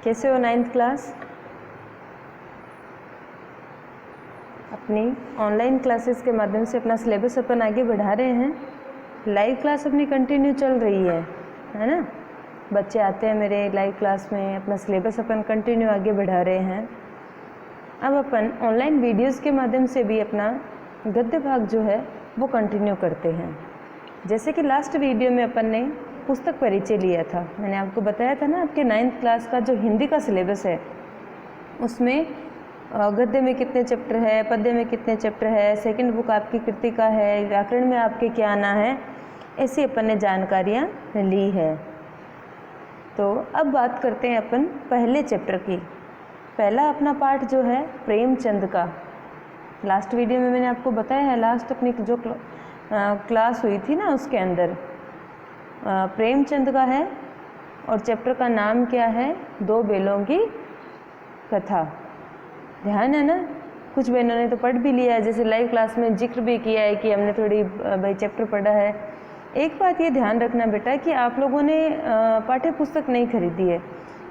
कैसे हो 9th class? अपनी ऑनलाइन क्लासेस के माध्यम से अपना सिलेबस अपन आगे बढ़ा रहे हैं। लाइव क्लास अपनी कंटिन्यू चल रही है ना। बच्चे आते हैं मेरे लाइव क्लास में, अपना सिलेबस अपन कंटिन्यू आगे बढ़ा रहे हैं। अब अपन ऑनलाइन वीडियोस के माध्यम से भी अपना गद्य भाग जो है वो कंटिन्यू करते हैं। जैसे कि लास्ट वीडियो में अपन ने पुस्तक परिचय लिया था। मैंने आपको बताया था ना, आपके 9th क्लास का जो हिंदी का सिलेबस है उसमें गद्य में कितने चैप्टर है, पद्य में कितने चैप्टर है, सेकंड बुक आपकी कृतिका है, व्याकरण में आपके क्या आना है, ऐसी अपन ने जानकारियाँ ली है। तो अब बात करते हैं अपन पहले चैप्टर की। पहला अपना पाठ जो है प्रेमचंद का। लास्ट वीडियो में मैंने आपको बताया है, लास्ट अपनी जो क्लास हुई थी ना उसके अंदर प्रेमचंद का है और चैप्टर का नाम क्या है, दो बेलों की कथा। ध्यान है ना। कुछ बहनों ने तो पढ़ भी लिया है, जैसे लाइव क्लास में जिक्र भी किया है कि हमने थोड़ी भाई चैप्टर पढ़ा है। एक बात ये ध्यान रखना बेटा कि आप लोगों ने पाठ्य पुस्तक नहीं खरीदी है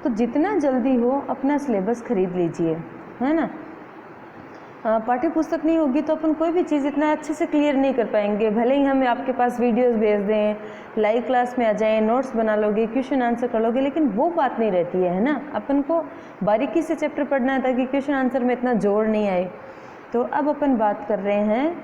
तो जितना जल्दी हो अपना सिलेबस खरीद लीजिए, है ना। पाठ्य पुस्तक नहीं होगी तो अपन कोई भी चीज़ इतना अच्छे से क्लियर नहीं कर पाएंगे। भले ही हम आपके पास वीडियोस भेज दें, लाइव क्लास में आ जाएं, नोट्स बना लोगे, क्वेश्चन आंसर कर लोगे, लेकिन वो बात नहीं रहती है ना। अपन को बारीकी से चैप्टर पढ़ना है ताकि क्वेश्चन आंसर में इतना जोर नहीं आए। तो अब अपन बात कर रहे हैं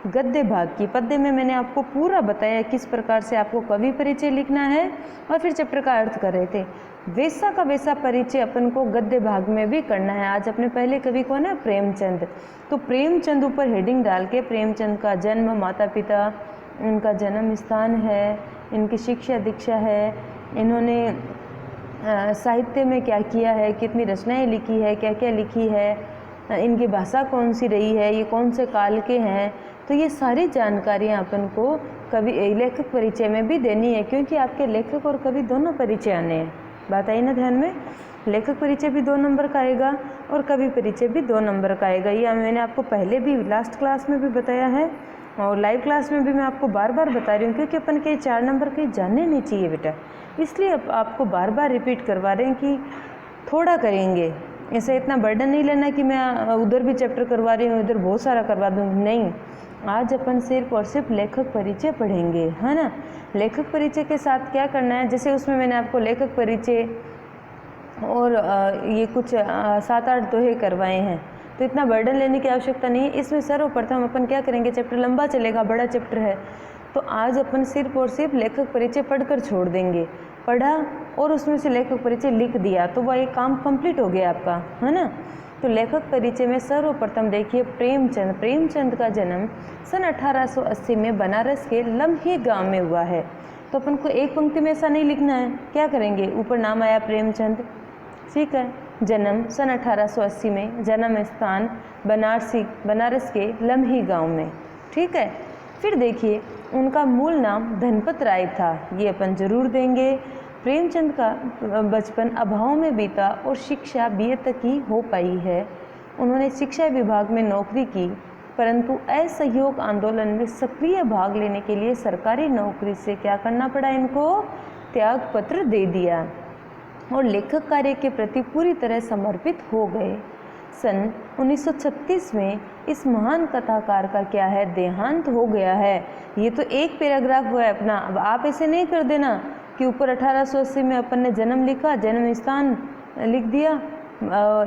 गद्य भाग की। पद्य में मैंने आपको पूरा बताया किस प्रकार से आपको कवि परिचय लिखना है और फिर चैप्टर का अर्थ कर रहे थे। वैसा का वैसा परिचय अपन को गद्य भाग में भी करना है। आज अपने पहले कवि कौन है? प्रेमचंद। तो प्रेमचंद ऊपर हेडिंग डाल के प्रेमचंद का जन्म, माता पिता, इनका जन्म स्थान है, इनकी शिक्षा दीक्षा है, इन्होंने साहित्य में क्या किया है, कितनी रचनाएं लिखी है, क्या क्या लिखी है, इनकी भाषा कौन सी रही है, ये कौन से काल के हैं। तो ये सारी जानकारियाँ अपन को कवि लेखक परिचय में भी देनी है, क्योंकि आपके लेखक और कवि दोनों परिचय आने हैं। बात आई ना ध्यान में। लेखक परिचय भी 2 नंबर का आएगा और कवि परिचय भी 2 नंबर का आएगा। ये मैंने आपको पहले भी लास्ट क्लास में भी बताया है और लाइव क्लास में भी मैं आपको बार बार बता रही हूँ, क्योंकि अपन के 4 नंबर कहीं जानने नहीं चाहिए बेटा, इसलिए आपको बार बार रिपीट करवा रहे हैं कि थोड़ा करेंगे। ऐसा इतना बर्डन नहीं लेना कि मैं उधर भी चैप्टर करवा रही हूँ, इधर बहुत सारा करवा दूँगी, नहीं। आज अपन सिर्फ और सिर्फ लेखक परिचय पढ़ेंगे, है ना। लेखक परिचय के साथ क्या करना है, जैसे उसमें मैंने आपको लेखक परिचय और ये कुछ 7-8 दोहे करवाए हैं, तो इतना बर्डन लेने की आवश्यकता नहीं है। इसमें सर्वप्रथम अपन क्या करेंगे, चैप्टर लंबा चलेगा, बड़ा चैप्टर है, तो आज अपन सिर्फ और सिर्फ लेखक परिचय पढ़कर छोड़ देंगे। पढ़ा और उसमें से लेखक परिचय लिख दिया तो वह एक काम कंप्लीट हो गया आपका, है ना। तो लेखक परिचय में सर्वप्रथम देखिए प्रेमचंद। प्रेमचंद का जन्म सन 1880 में बनारस के लम्ही गांव में हुआ है। तो अपन को एक पंक्ति में ऐसा नहीं लिखना है, क्या करेंगे, ऊपर नाम आया प्रेमचंद, ठीक है, जन्म सन 1880 में, जन्म स्थान बनारस के लम्ही गांव में, ठीक है। फिर देखिए उनका मूल नाम धनपत राय था, ये अपन जरूर देंगे। प्रेमचंद का बचपन अभाव में बीता और शिक्षा BA तक ही हो पाई है। उन्होंने शिक्षा विभाग में नौकरी की, परंतु असहयोग आंदोलन में सक्रिय भाग लेने के लिए सरकारी नौकरी से क्या करना पड़ा इनको, त्याग पत्र दे दिया और लेखक कार्य के प्रति पूरी तरह समर्पित हो गए। सन 1936 में इस महान कथाकार का क्या है, देहांत हो गया है। ये तो एक पैराग्राफ हुआ है अपना। अब आप ऐसे नहीं कर देना कि ऊपर 1880 में अपन ने जन्म लिखा, जन्म स्थान लिख दिया,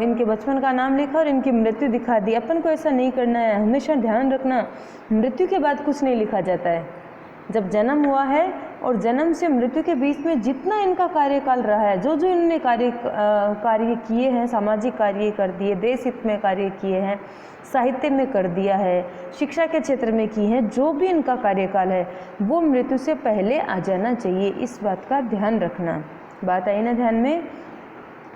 इनके बचपन का नाम लिखा और इनकी मृत्यु दिखा दी। अपन को ऐसा नहीं करना है। हमेशा ध्यान रखना, मृत्यु के बाद कुछ नहीं लिखा जाता है। जब जन्म हुआ है और जन्म से मृत्यु के बीच में जितना इनका कार्यकाल रहा है, जो जो इन्होंने कार्य किए हैं, सामाजिक कार्य कर दिए, देश हित में कार्य किए हैं, साहित्य में कर दिया है, शिक्षा के क्षेत्र में की है, जो भी इनका कार्यकाल है वो मृत्यु से पहले आ जाना चाहिए। इस बात का ध्यान रखना। बात आई ना ध्यान में।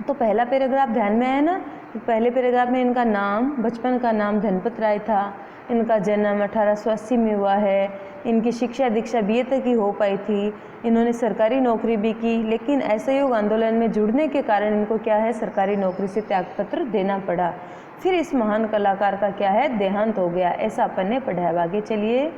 तो पहला पैराग्राफ ध्यान में आया ना। पहले पैराग्राफ में इनका नाम, बचपन का नाम धनपत राय था, इनका जन्म 1880 में हुआ है, इनकी शिक्षा दीक्षा BA तक ही हो पाई थी, इन्होंने सरकारी नौकरी भी की, लेकिन असहयोग आंदोलन में जुड़ने के कारण इनको क्या है, सरकारी नौकरी से त्यागपत्र देना पड़ा। फिर इस महान कलाकार का क्या है, देहांत हो गया। ऐसा अपन ने पढ़ा है। आगे चलिए।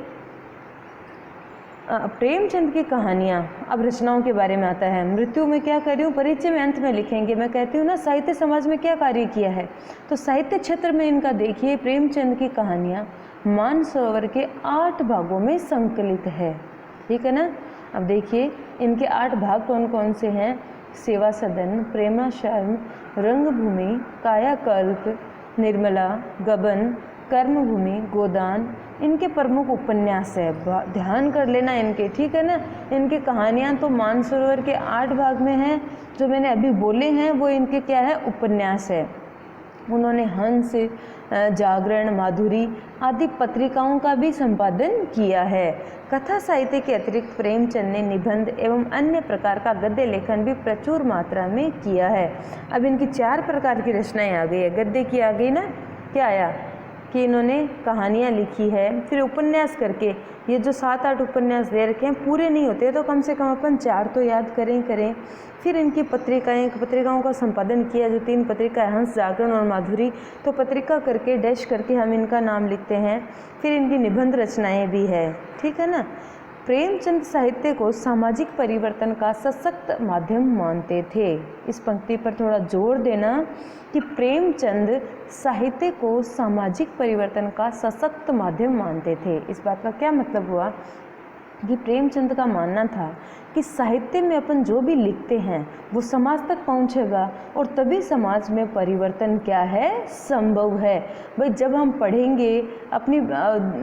प्रेमचंद की कहानियाँ, अब रचनाओं के बारे में आता है। मृत्यु में क्या कर रही हूँ, परिचय में अंत में लिखेंगे। मैं कहती हूँ ना साहित्य समाज में क्या कार्य किया है, तो साहित्य क्षेत्र में इनका देखिए प्रेमचंद की कहानियाँ मानसरोवर के 8 भागों में संकलित है, ठीक है ना। अब देखिए इनके 8 भाग कौन कौन से हैं, सेवा सदन, प्रेमाशर्म, रंगभूमि, कायाकल्प, निर्मला, गबन, कर्मभूमि, गोदान, इनके प्रमुख उपन्यास है। ध्यान कर लेना इनके, ठीक है ना। इनकी कहानियाँ तो मानसरोवर के 8 भाग में हैं, जो मैंने अभी बोले हैं वो इनके क्या है, उपन्यास है। उन्होंने हंस, जागरण, माधुरी आदि पत्रिकाओं का भी संपादन किया है। कथा साहित्य के अतिरिक्त प्रेमचंद ने निबंध एवं अन्य प्रकार का गद्य लेखन भी प्रचुर मात्रा में किया है। अब इनकी 4 प्रकार की रचनाएं आ गई है। गद्य की आ गई ना, क्या आया कि इन्होंने कहानियाँ लिखी है, फिर उपन्यास करके ये जो 7-8 उपन्यास दे रखे हैं पूरे नहीं होते तो कम से कम अपन 4 तो याद करें। फिर इनकी पत्रिकाओं का संपादन किया, जो 3 पत्रिका हंस, जागरण और माधुरी, तो पत्रिका करके डैश करके हम इनका नाम लिखते हैं। फिर इनकी निबंध रचनाएं भी है, ठीक है ना। प्रेमचंद साहित्य को सामाजिक परिवर्तन का सशक्त माध्यम मानते थे। इस पंक्ति पर थोड़ा जोर देना कि प्रेमचंद साहित्य को सामाजिक परिवर्तन का सशक्त माध्यम मानते थे। इस बात का क्या मतलब हुआ कि प्रेमचंद का मानना था कि साहित्य में अपन जो भी लिखते हैं वो समाज तक पहुंचेगा और तभी समाज में परिवर्तन क्या है, संभव है। भाई जब हम पढ़ेंगे अपनी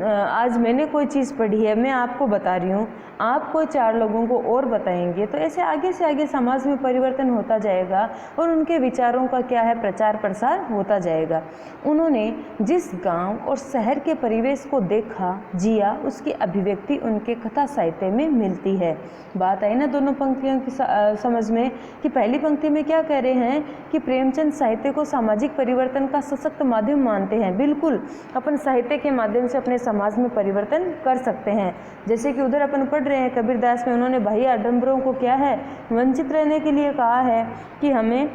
आज मैंने कोई चीज़ पढ़ी है, मैं आपको बता रही हूँ, आप कोई 4 लोगों को और बताएंगे, तो ऐसे आगे से आगे समाज में परिवर्तन होता जाएगा और उनके विचारों का क्या है, प्रचार प्रसार होता जाएगा। उन्होंने जिस गांव और शहर के परिवेश को देखा, जिया, उसकी अभिव्यक्ति उनके कथा साहित्य में मिलती है। बात आई ना दोनों पंक्तियों की समझ में कि पहली पंक्ति में क्या कह रहे हैं कि प्रेमचंद साहित्य को सामाजिक परिवर्तन का सशक्त माध्यम मानते हैं। बिल्कुल, अपन साहित्य के माध्यम से अपने समाज में परिवर्तन कर सकते हैं। जैसे कि उधर अपन पढ़ रहे हैं कबीरदास में, उन्होंने बाह्य आडंबरों को क्या है, वंचित रहने के लिए कहा है कि हमें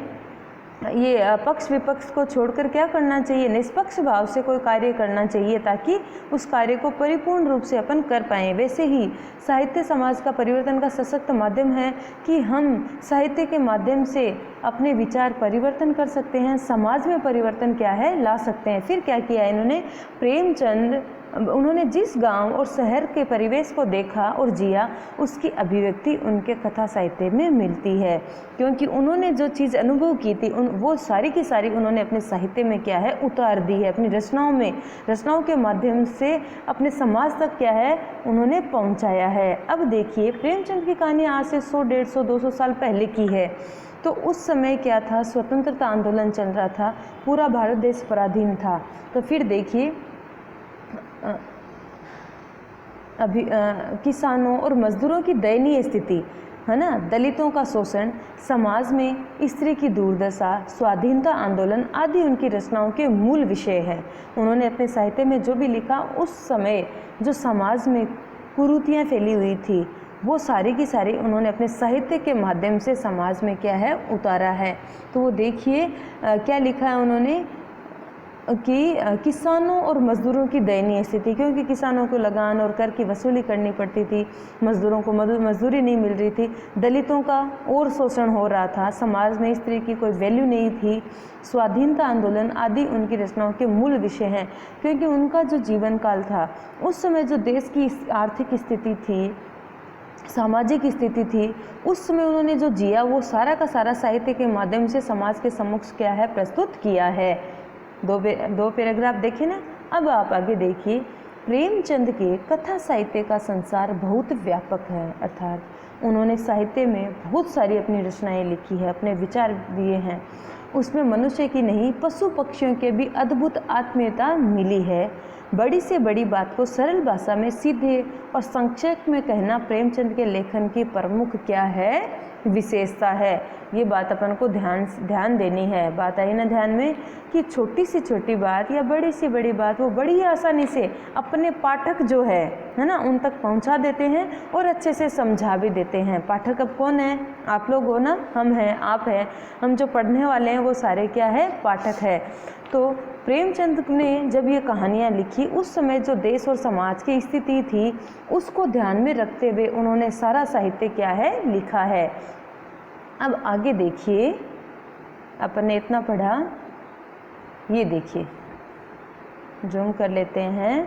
ये पक्ष विपक्ष को छोड़कर क्या करना चाहिए, निष्पक्ष भाव से कोई कार्य करना चाहिए ताकि उस कार्य को परिपूर्ण रूप से अपन कर पाएँ। वैसे ही साहित्य समाज का परिवर्तन का सशक्त माध्यम है कि हम साहित्य के माध्यम से अपने विचार परिवर्तन कर सकते हैं, समाज में परिवर्तन क्या है ला सकते हैं। फिर क्या किया इन्होंने, प्रेमचंद उन्होंने जिस गांव और शहर के परिवेश को देखा और जिया, उसकी अभिव्यक्ति उनके कथा साहित्य में मिलती है, क्योंकि उन्होंने जो चीज़ अनुभव की थी वो सारी की सारी उन्होंने अपने साहित्य में क्या है, उतार दी है। अपनी रचनाओं में, रचनाओं के माध्यम से अपने समाज तक क्या है, उन्होंने पहुंचाया है। अब देखिए प्रेमचंद की कहानी आज से 100, 150, 200 साल पहले की है। तो उस समय क्या था, स्वतंत्रता आंदोलन चल रहा था, पूरा भारत देश पराधीन था। तो फिर देखिए अभी किसानों और मजदूरों की दयनीय स्थिति है ना, दलितों का शोषण, समाज में स्त्री की दुर्दशा, स्वाधीनता आंदोलन आदि उनकी रचनाओं के मूल विषय है। उन्होंने अपने साहित्य में जो भी लिखा, उस समय जो समाज में कुरीतियाँ फैली हुई थी वो सारी की सारी उन्होंने अपने साहित्य के माध्यम से समाज में क्या है, उतारा है। तो वो देखिए क्या लिखा है उन्होंने कि किसानों और मज़दूरों की दयनीय स्थिति, क्योंकि किसानों को लगान और कर की वसूली करनी पड़ती थी, मज़दूरों को मजदूरी नहीं मिल रही थी, दलितों का और शोषण हो रहा था, समाज में स्त्री की कोई वैल्यू नहीं थी, स्वाधीनता आंदोलन आदि उनकी रचनाओं के मूल विषय हैं। क्योंकि उनका जो जीवन काल था, उस समय जो देश की आर्थिक स्थिति थी, सामाजिक स्थिति थी, उस समय उन्होंने जो जिया वो सारा का सारा साहित्य के माध्यम से समाज के समक्ष क्या है, प्रस्तुत किया है। दो पैराग्राफ देखे ना। अब आप आगे देखिए, प्रेमचंद के कथा साहित्य का संसार बहुत व्यापक है, अर्थात उन्होंने साहित्य में बहुत सारी अपनी रचनाएं लिखी है, अपने विचार दिए हैं। उसमें मनुष्य की नहीं, पशु पक्षियों के भी अद्भुत आत्मीयता मिली है। बड़ी से बड़ी बात को सरल भाषा में सीधे और संक्षेप में कहना प्रेमचंद के लेखन की प्रमुख क्या है, विशेषता है। ये बात अपन को ध्यान देनी है। बात आई ना ध्यान में कि छोटी से छोटी बात या बड़ी से बड़ी बात वो बड़ी आसानी से अपने पाठक जो है ना, उन तक पहुंचा देते हैं और अच्छे से समझा भी देते हैं। पाठक अब कौन है, आप लोग हो ना, हम हैं, आप हैं, हम जो पढ़ने वाले हैं वो सारे क्या है, पाठक है। तो प्रेमचंद ने जब ये कहानियाँ लिखी उस समय जो देश और समाज की स्थिति थी उसको ध्यान में रखते हुए उन्होंने सारा साहित्य क्या है लिखा है। अब आगे देखिए, अपन ने इतना पढ़ा, ये देखिए जूम कर लेते हैं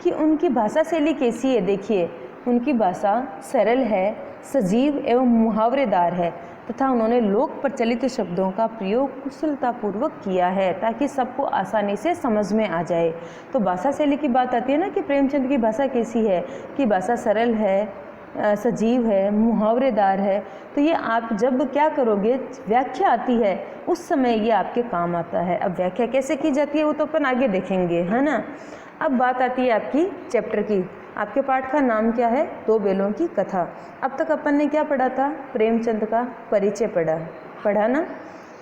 कि उनकी भाषा शैली कैसी है। देखिए उनकी भाषा सरल है, सजीव एवं मुहावरेदार है तथा उन्होंने लोक प्रचलित शब्दों का प्रयोग कुशलतापूर्वक किया है ताकि सबको आसानी से समझ में आ जाए। तो भाषा शैली की बात आती है ना कि प्रेमचंद की भाषा कैसी है, कि भाषा सरल है, सजीव है, मुहावरेदार है। तो ये आप जब क्या करोगे, व्याख्या आती है उस समय ये आपके काम आता है। अब व्याख्या कैसे की जाती है वो तो अपन आगे देखेंगे, है ना। अब बात आती है आपकी चैप्टर की। आपके पाठ का नाम क्या है, दो बेलों की कथा। अब तक अपन ने क्या पढ़ा था, प्रेमचंद का परिचय पढ़ा ना।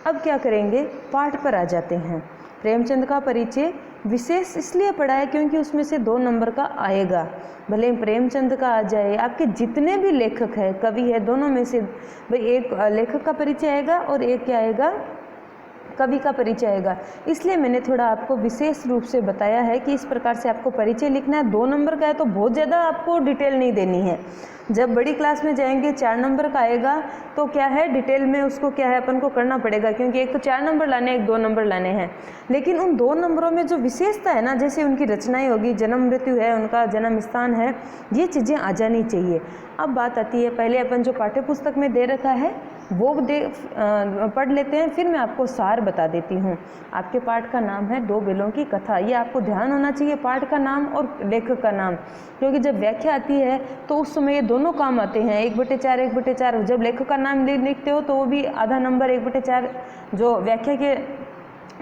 अब क्या करेंगे, पाठ पर आ जाते हैं। प्रेमचंद का परिचय विशेष इसलिए पढ़ा है क्योंकि उसमें से 2 नंबर का आएगा। भले प्रेमचंद का आ जाए, आपके जितने भी लेखक है, कवि है, दोनों में से भाई एक लेखक का परिचय आएगा और एक क्या आएगा, कवि का परिचय आएगा। इसलिए मैंने थोड़ा आपको विशेष रूप से बताया है कि इस प्रकार से आपको परिचय लिखना है। 2 नंबर का है तो बहुत ज़्यादा आपको डिटेल नहीं देनी है। जब बड़ी क्लास में जाएंगे 4 नंबर का आएगा तो क्या है, डिटेल में उसको क्या है अपन को करना पड़ेगा, क्योंकि एक तो 4 नंबर लाने, एक 2 नंबर लाने हैं। लेकिन उन 2 नंबरों में जो विशेषता है ना, जैसे उनकी रचनाएं होगी, जन्म मृत्यु है, उनका जन्म स्थान है, ये चीज़ें आ जानी चाहिए। अब बात आती है, पहले अपन जो पाठ्य पुस्तक में दे रखा है वो पढ़ लेते हैं, फिर मैं आपको सार बता देती हूँ। आपके पाठ का नाम है दो बेलों की कथा। ये आपको ध्यान होना चाहिए, पाठ का नाम और लेखक का नाम, क्योंकि जब व्याख्या आती है तो उस समय ये दोनों काम आते हैं। 1/4 1/4 जब लेखक का नाम लिखते हो तो वो भी आधा नंबर 1/4 जो व्याख्या के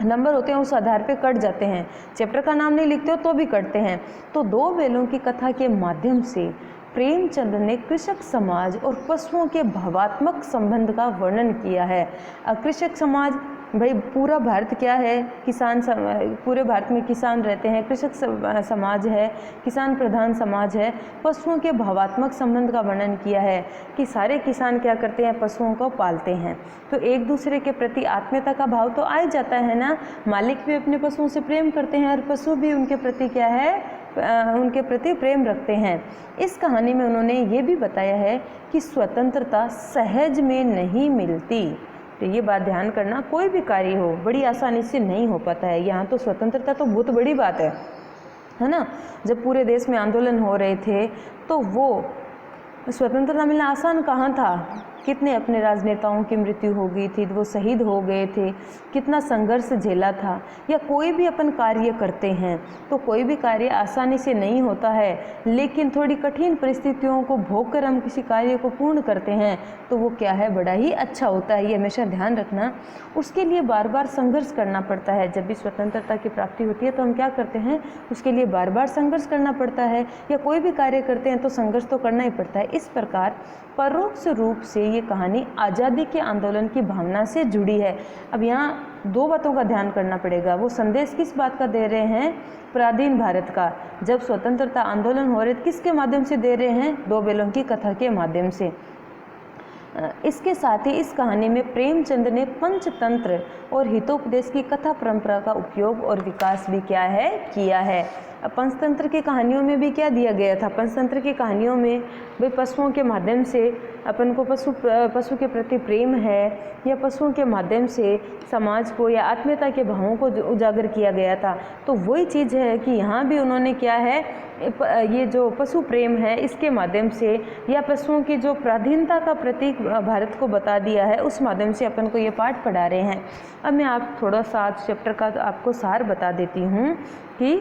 नंबर होते हैं उस आधार पे कट जाते हैं। चैप्टर का नाम नहीं लिखते हो तो भी कटते हैं। तो दो बेलों की कथा के माध्यम से प्रेमचंद ने कृषक समाज और पशुओं के भावात्मक संबंध का वर्णन किया है। कृषक समाज, भाई पूरा भारत क्या है, किसान, पूरे भारत में किसान रहते हैं, कृषक समाज है, किसान प्रधान समाज है। पशुओं के भावात्मक संबंध का वर्णन किया है कि सारे किसान क्या करते हैं, पशुओं को पालते हैं। तो एक दूसरे के प्रति आत्मीयता का भाव तो आ ही जाता है ना। मालिक भी अपने पशुओं से प्रेम करते हैं और पशु भी उनके प्रति क्या है, उनके प्रति प्रेम रखते हैं। इस कहानी में उन्होंने ये भी बताया है कि स्वतंत्रता सहज में नहीं मिलती। तो ये बात ध्यान करना, कोई भी कार्य हो बड़ी आसानी से नहीं हो पाता है। यहाँ तो स्वतंत्रता तो बहुत बड़ी बात है ना। जब पूरे देश में आंदोलन हो रहे थे तो वो स्वतंत्रता मिलना आसान कहाँ था। कितने अपने राजनेताओं की मृत्यु हो गई थी, वो शहीद हो गए थे, कितना संघर्ष झेला था। या कोई भी अपन कार्य करते हैं तो कोई भी कार्य आसानी से नहीं होता है, लेकिन थोड़ी कठिन परिस्थितियों को भोग कर हम किसी कार्य को पूर्ण करते हैं तो वो क्या है, बड़ा ही अच्छा होता है। ये हमेशा ध्यान रखना। उसके लिए बार बार संघर्ष करना पड़ता है। जब भी स्वतंत्रता की प्राप्ति होती है तो हम क्या करते हैं, उसके लिए बार बार संघर्ष करना पड़ता है। या कोई भी कार्य करते हैं तो संघर्ष तो करना ही पड़ता है। इस प्रकार परोक्ष रूप से ये कहानी आज़ादी के आंदोलन की भावना से जुड़ी है। अब यहाँ 2 बातों का ध्यान करना पड़ेगा। वो संदेश किस बात का दे रहे हैं, पराधीन भारत का। जब स्वतंत्रता आंदोलन हो रहे थे किसके माध्यम से दे रहे हैं, दो बेलों की कथा के माध्यम से। इसके साथ ही इस कहानी में प्रेमचंद ने पंचतंत्र और हितोपदेश की कथा परंपरा का उपयोग और विकास भी क्या है, किया है। पंचतंत्र की कहानियों में भी क्या दिया गया था, पंचतंत्र की कहानियों में वे पशुओं के माध्यम से अपन को पशु के प्रति प्रेम है, या पशुओं के माध्यम से समाज को या आत्मीयता के भावों को उजागर किया गया था। तो वही चीज़ है कि यहाँ भी उन्होंने क्या है, ये जो पशु प्रेम है इसके माध्यम से या पशुओं की जो पराधीनता का प्रतीक भारत को बता दिया है, उस माध्यम से अपन को ये पाठ पढ़ा रहे हैं। अब मैं आप थोड़ा सा चैप्टर का आपको सार बता देती हूँ कि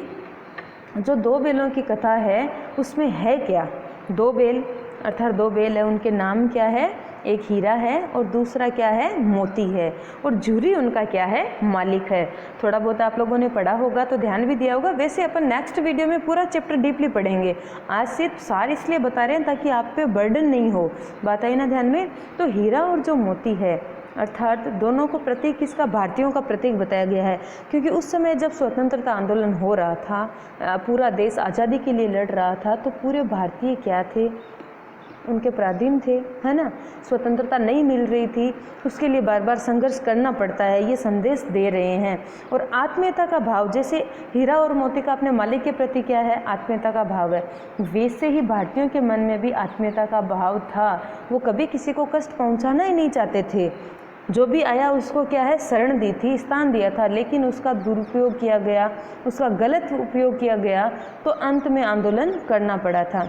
जो दो बेलों की कथा है उसमें है क्या। 2 बेल अर्थात 2 बेल है, उनके नाम क्या है, एक हीरा है और दूसरा क्या है, मोती है, और झुर्री उनका क्या है, मालिक है। थोड़ा बहुत आप लोगों ने पढ़ा होगा तो ध्यान भी दिया होगा। वैसे अपन नेक्स्ट वीडियो में पूरा चैप्टर डीपली पढ़ेंगे। आज सिर्फ सार इसलिए बता रहे हैं ताकि आप पे बर्डन नहीं हो। बात आई ना ध्यान में। तो हीरा और जो मोती है अर्थात दोनों को प्रतीक किसका, भारतीयों का प्रतीक बताया गया है। क्योंकि उस समय जब स्वतंत्रता आंदोलन हो रहा था, पूरा देश आज़ादी के लिए लड़ रहा था, तो पूरे भारतीय क्या थे, उनके पराधीन थे, है ना। स्वतंत्रता नहीं मिल रही थी, उसके लिए बार बार संघर्ष करना पड़ता है, ये संदेश दे रहे हैं। और आत्मीयता का भाव, जैसे हीरा और मोती का अपने मालिक के प्रति क्या है, आत्मीयता का भाव है, वैसे ही भारतीयों के मन में भी आत्मीयता का भाव था। वो कभी किसी को कष्ट पहुंचाना ही नहीं चाहते थे। जो भी आया उसको क्या है, शरण दी थी, स्थान दिया था, लेकिन उसका दुरुपयोग किया गया, उसका गलत उपयोग किया गया, तो अंत में आंदोलन करना पड़ा था।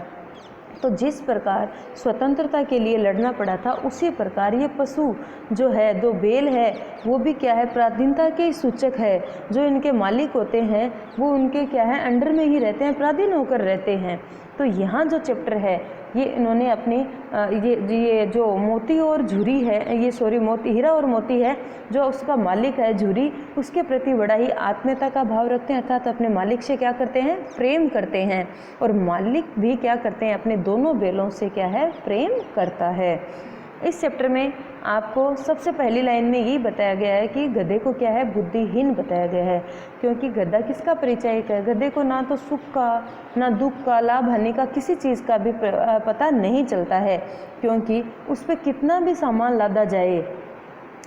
तो जिस प्रकार स्वतंत्रता के लिए लड़ना पड़ा था, उसी प्रकार ये पशु जो है, दो बैल है, वो भी क्या है, पराधीनता के सूचक है। जो इनके मालिक होते हैं वो उनके क्या है, अंडर में ही रहते हैं, पराधीन होकर रहते हैं। तो यहाँ जो चैप्टर है ये इन्होंने अपनी ये जो मोती और झुरी है, ये सॉरी मोती, हीरा और मोती है, जो उसका मालिक है झुरी, उसके प्रति बड़ा ही आत्मीयता का भाव रखते हैं, अर्थात अपने मालिक से क्या करते हैं, प्रेम करते हैं। और मालिक भी क्या करते हैं, अपने दोनों बैलों से क्या है, प्रेम करता है। इस चैप्टर में आपको सबसे पहली लाइन में यही बताया गया है कि गधे को क्या है, बुद्धिहीन बताया गया है। क्योंकि गधा किसका परिचायक है, गधे को ना तो सुख का, ना दुख का, लाभ हानि का, किसी चीज़ का भी पता नहीं चलता है। क्योंकि उस पर कितना भी सामान लादा जाए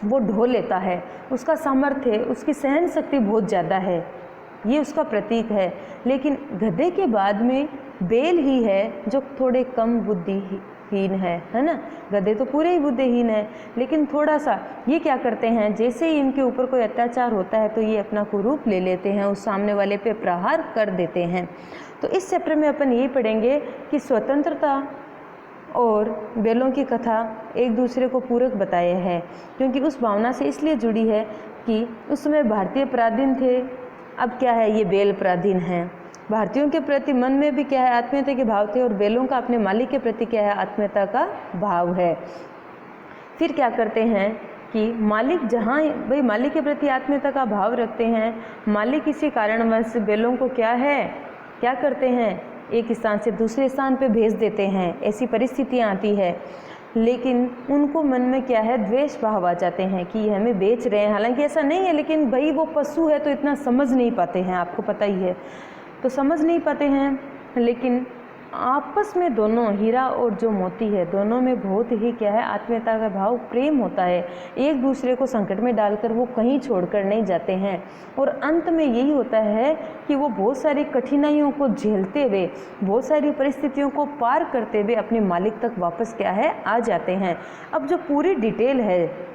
वो ढो लेता है, उसका सामर्थ्य, उसकी सहन शक्ति बहुत ज़्यादा है, ये उसका प्रतीक है। लेकिन गधे के बाद में बैल ही है जो थोड़े कम बुद्धिहीन है ना। गधे तो पूरे ही बुद्धिहीन है, लेकिन थोड़ा सा ये क्या करते हैं, जैसे ही इनके ऊपर कोई अत्याचार होता है तो ये अपना कुरूप ले लेते हैं, उस सामने वाले पे प्रहार कर देते हैं। तो इस चैप्टर में अपन यही पढ़ेंगे कि स्वतंत्रता और बैलों की कथा एक दूसरे को पूरक बताए हैं, क्योंकि उस भावना से इसलिए जुड़ी है कि उस समय भारतीय पराधीन थे, अब क्या है, ये बैल पराधीन हैं। भारतीयों के प्रति मन में भी क्या है, आत्मीयता के भाव थे, और बैलों का अपने मालिक के प्रति क्या है, आत्मीयता का भाव है। फिर क्या करते हैं कि मालिक जहाँ भाई मालिक के प्रति आत्मीयता का भाव रखते हैं, मालिक किसी कारणवश बैलों को क्या है, क्या करते हैं, एक स्थान से दूसरे स्थान पे भेज देते हैं, ऐसी परिस्थितियाँ आती है। लेकिन उनको मन में क्या है, द्वेष भाव आ जाते हैं कि ये हमें बेच रहे हैं। हालांकि ऐसा नहीं है, लेकिन भाई वो पशु है तो इतना समझ नहीं पाते हैं, आपको पता ही है, तो समझ नहीं पाते हैं। लेकिन आपस में दोनों, हीरा और जो मोती है, दोनों में बहुत ही क्या है, आत्मीयता का भाव, प्रेम होता है। एक दूसरे को संकट में डालकर वो कहीं छोड़कर नहीं जाते हैं। और अंत में यही होता है कि वो बहुत सारी कठिनाइयों को झेलते हुए, बहुत सारी परिस्थितियों को पार करते हुए अपने मालिक तक वापस क्या है, आ जाते हैं। अब जो पूरी डिटेल है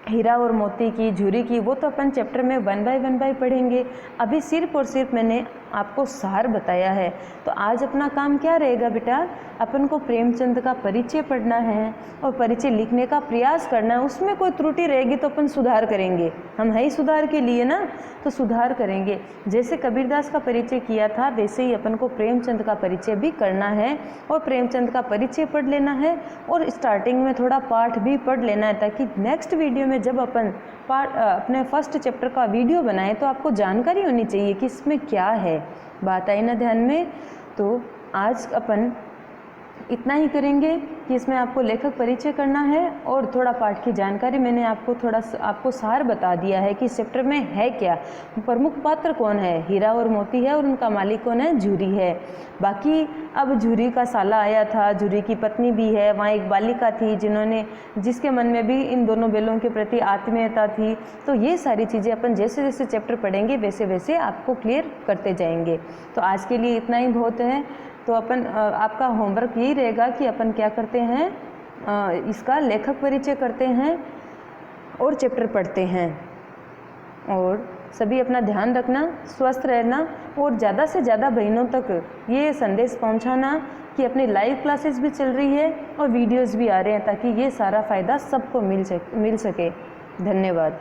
हीरा और मोती की, झुरी की, वो तो अपन चैप्टर में 1 बाय 1 पढ़ेंगे। अभी सिर्फ और सिर्फ मैंने आपको सार बताया है। तो आज अपना काम क्या रहेगा बेटा, अपन को प्रेमचंद का परिचय पढ़ना है और परिचय लिखने का प्रयास करना है। उसमें कोई त्रुटि रहेगी तो अपन सुधार करेंगे, हम है ही सुधार के लिए ना, तो सुधार करेंगे। जैसे कबीरदास का परिचय किया था, वैसे ही अपन को प्रेमचंद का परिचय भी करना है, और प्रेमचंद का परिचय पढ़ लेना है, और स्टार्टिंग में थोड़ा पाठ भी पढ़ लेना है, ताकि नेक्स्ट वीडियो में जब अपन अपने फर्स्ट चैप्टर का वीडियो बनाए तो आपको जानकारी होनी चाहिए कि इसमें क्या है। बात आई ना ध्यान में। तो आज अपन इतना ही करेंगे कि इसमें आपको लेखक परिचय करना है और थोड़ा पाठ की जानकारी मैंने आपको सार बता दिया है कि इस चैप्टर में है क्या, प्रमुख पात्र कौन है, हीरा और मोती है, और उनका मालिक कौन है, झुरी है। बाकी अब झुरी का साला आया था, झुरी की पत्नी भी है, वहाँ एक बालिका थी जिसके मन में भी इन दोनों बैलों के प्रति आत्मीयता थी। तो ये सारी चीज़ें अपन जैसे जैसे चैप्टर पढ़ेंगे वैसे वैसे आपको क्लियर करते जाएंगे। तो आज के लिए इतना ही बहुत है। तो अपन आपका होमवर्क यही रहेगा कि अपन क्या करते हैं, इसका लेखक परिचय करते हैं और चैप्टर पढ़ते हैं। और सभी अपना ध्यान रखना, स्वस्थ रहना, और ज़्यादा से ज़्यादा बहनों तक ये संदेश पहुंचाना कि अपनी लाइव क्लासेस भी चल रही है और वीडियोस भी आ रहे हैं, ताकि ये सारा फ़ायदा सबको मिल सके। धन्यवाद।